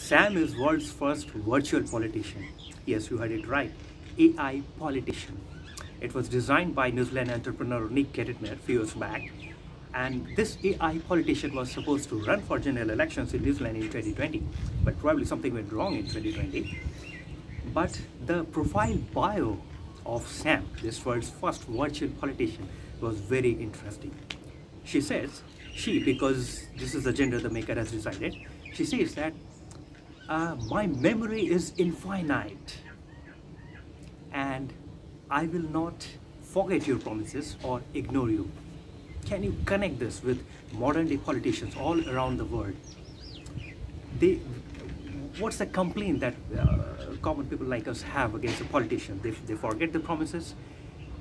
Sam is world's first virtual politician. Yes, you heard it right. AI politician. It was designed by New Zealand entrepreneur Nick Gettner a few years back. And this AI politician was supposed to run for general elections in New Zealand in 2020. But probably something went wrong in 2020. But the profile bio of Sam, this world's first virtual politician, was very interesting. She says, because this is the gender the maker has decided, she says that my memory is infinite and I will not forget your promises or ignore you. Can you connect this with modern day politicians all around the world? What's the complaint that common people like us have against a politician? They forget the promises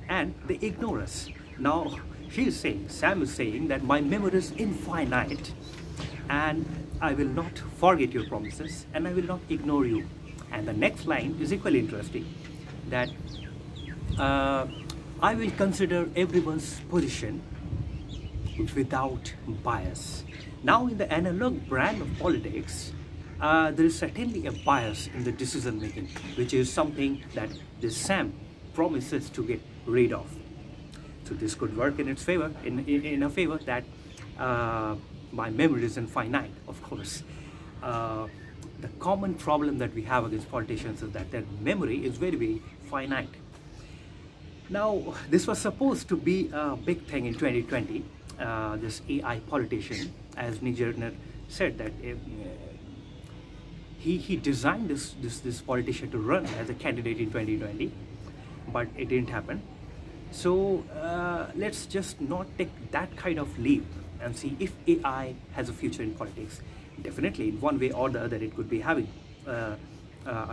and they ignore us. Now Sam is saying that my memory is infinite and I will not forget your promises and I will not ignore you. And the next line is equally interesting, that I will consider everyone's position without bias. Now in the analog brand of politics, there is certainly a bias in the decision making, which is something that this Sam promises to get rid of. So this could work in its favor, in a favor that my memory is infinite, of course. The common problem that we have against politicians is that their memory is very, very finite. Now, this was supposed to be a big thing in 2020. This AI politician, as Nick Gettner said, that he designed this politician to run as a candidate in 2020, but it didn't happen. So let's just not take that kind of leap and see if AI has a future in politics. Definitely, in one way or the other, it could be having a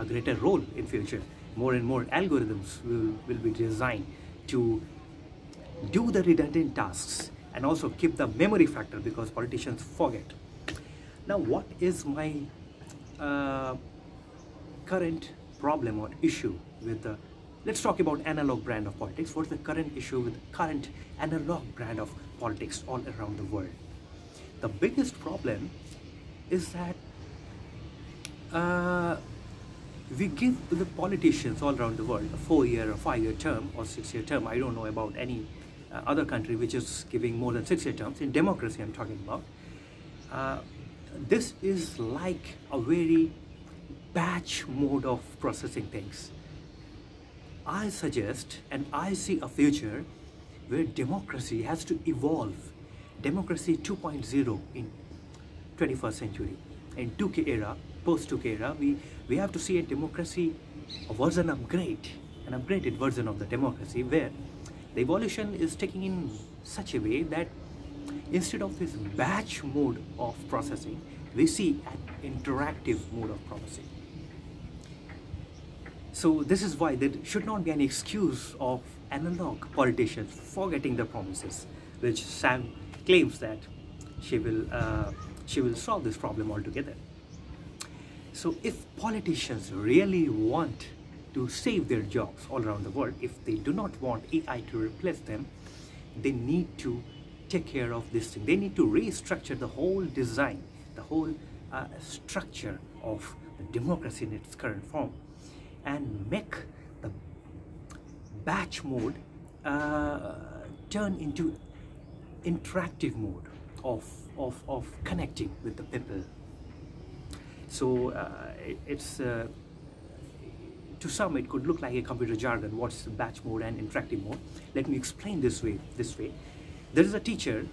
greater role in future. More and more algorithms will be designed to do the redundant tasks and also keep the memory factor, because politicians forget. Now, what is my current problem or issue with the, let's talk about analog brand of politics. What's the current issue with the current analog brand of politics all around the world? The biggest problem is that we give the politicians all around the world a 4-year or 5-year term or 6-year term. I don't know about any other country which is giving more than 6-year terms. In democracy I'm talking about. This is like a very batch mode of processing things. I suggest and I see a future where democracy has to evolve. Democracy 2.0 in 21st century. In 2K era, post 2K era, we have to see a democracy, a version upgrade, an upgraded version of the democracy, where the evolution is taking in such a way that instead of this batch mode of processing, we see an interactive mode of processing. So this is why there should not be any excuse of analog politicians forgetting the promises, which Sam claims that she will solve this problem altogether. So if politicians really want to save their jobs all around the world, if they do not want AI to replace them, they need to take care of this thing. They need to restructure the whole design, the whole structure of the democracy in its current form, and make the batch mode turn into interactive mode of connecting with the people. So it's to some it could look like a computer jargon. What's the batch mode and interactive mode? Let me explain this way. There is a teacher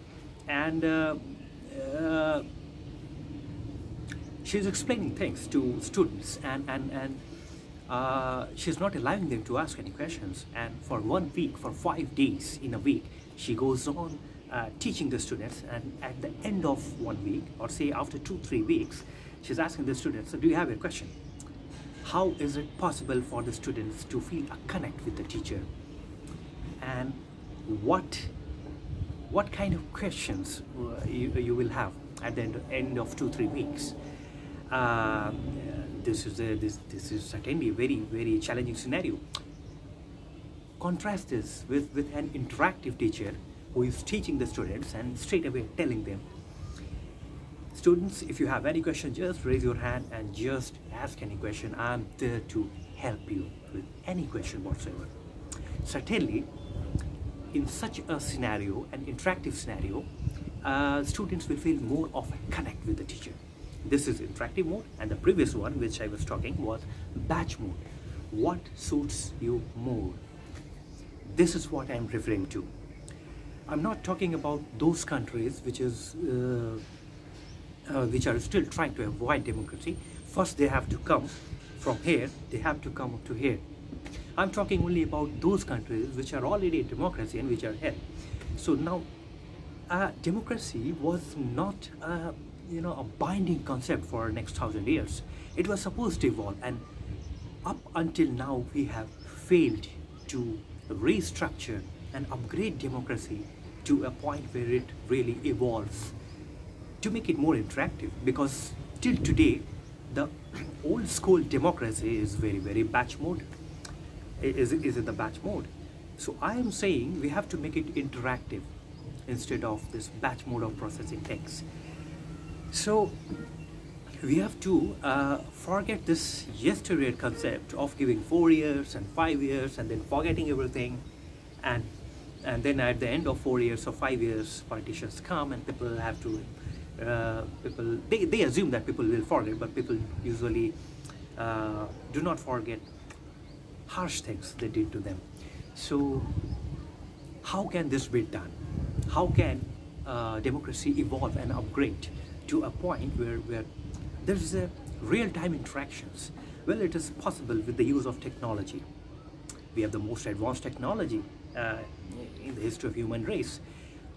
and she's explaining things to students, and she's not allowing them to ask any questions. And for 1 week, for 5 days in a week, she goes on teaching the students, and at the end of 1 week, or say after 2-3 weeks, she's asking the students, so do you have a question? How is it possible for the students to feel a connect with the teacher? And what kind of questions you will have at the end of 2-3 weeks? This is certainly a very, very challenging scenario. Contrast this with an interactive teacher who is teaching the students and straight away telling them, Students, if you have any question, just raise your hand and just ask any question. I'm there to help you with any question whatsoever. Certainly, in such a scenario, an interactive scenario, students will feel more of a connect with the teacher. This is interactive mode, and the previous one which I was talking was batch mode. What suits you more? This is what I'm referring to. I'm not talking about those countries which are still trying to avoid democracy. First they have to come from here, they have to come up to here. I'm talking only about those countries which are already a democracy and which are here. So now democracy was not a binding concept for next 1,000 years. It was supposed to evolve, and up until now we have failed to restructure and upgrade democracy to a point where it really evolves, to make it more interactive. Because till today the old school democracy is very batch mode. Is it the batch mode? So I am saying we have to make it interactive instead of this batch mode of processing things. So we have to forget this yesteryear concept of giving 4 years and 5 years and then forgetting everything, and then at the end of 4 years or 5 years politicians come and people have to they assume that people will forget, but people usually do not forget harsh things they did to them. So how can this be done? How can democracy evolve and upgrade to a point where there is a real-time interactions? Well, it is possible with the use of technology. We have the most advanced technology in the history of human race.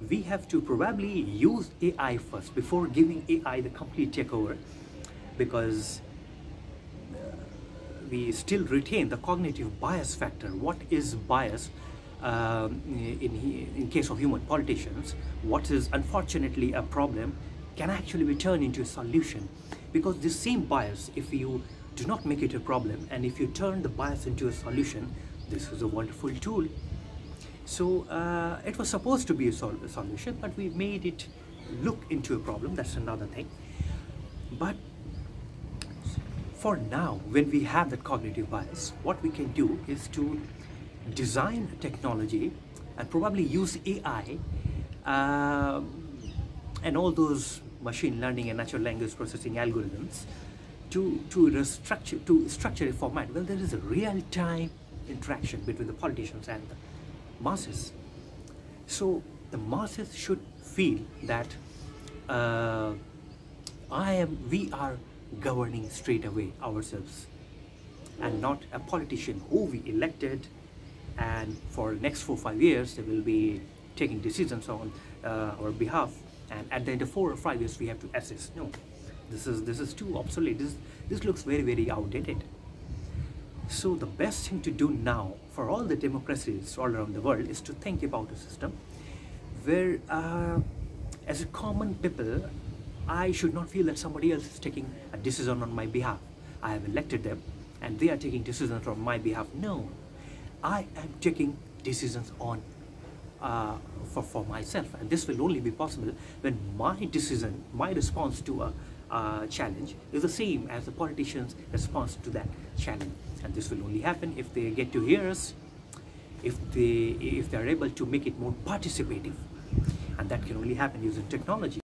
We have to probably use AI first before giving AI the complete takeover, because we still retain the cognitive bias factor. What is bias in case of human politicians? What is unfortunately a problem can actually be turned into a solution, because this same bias, if you do not make it a problem and if you turn the bias into a solution, this is a wonderful tool. So it was supposed to be a solution, but we made it look into a problem. That's another thing. But for now, when we have that cognitive bias, what we can do is to design technology and probably use AI and all those machine learning and natural language processing algorithms to structure a format. Well, there is a real-time interaction between the politicians and the masses. So the masses should feel that we are governing straight away ourselves, and not a politician who we elected, and for the next 4 or 5 years they will be taking decisions on our behalf, and at the end of 4 or 5 years we have to assess. No, this is too obsolete. This looks very outdated. So the best thing to do now for all the democracies all around the world is to think about a system where as a common people, I should not feel that somebody else is taking a decision on my behalf. I have elected them and they are taking decisions on my behalf. No, I am taking decisions on for myself, and this will only be possible when my decision, my response to a challenge is the same as the politician's response to that challenge. And this will only happen if they get to hear us, if they are able to make it more participative, and that can only happen using technology.